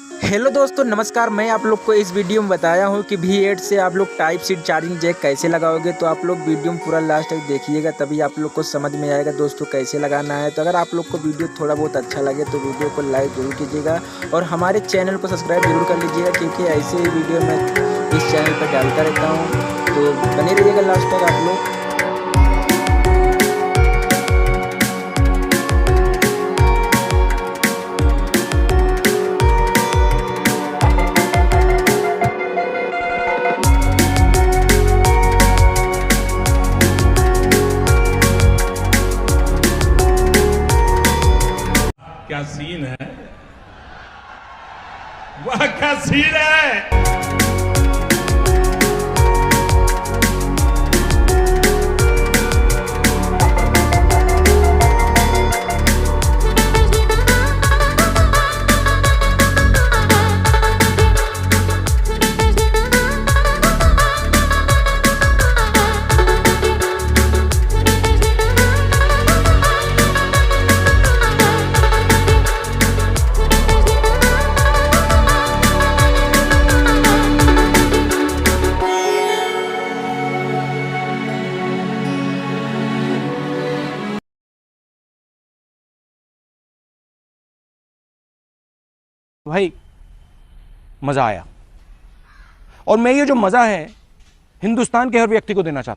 Hello दोस्तों, नमस्कार। मैं आप लोग को इस वीडियो में बताया हूँ कि V8 से आप लोग टाइप सी चार्जिंग जैक कैसे लगाओगे। तो आप लोग वीडियो में पूरा लास्ट तक देखिएगा, तभी आप लोग को समझ में आएगा दोस्तों कैसे लगाना है। तो अगर आप लोग को वीडियो थोड़ा बहुत अच्छा लगे तो वीडियो को लाइक जरूर कीजिएगा और हमारे चैनल को सब्सक्राइब जरूर कर लीजिएगा, क्योंकि ऐसे ही वीडियो मैं इस चैनल पर डालता रहता हूँ। तो बने रहिएगा लास्ट तक आप लोग। क्या सीन है, वाह क्या सीन है। भाई मजा आया, और मैं ये जो मजा है हिंदुस्तान के हर व्यक्ति को देना चाहता हूं।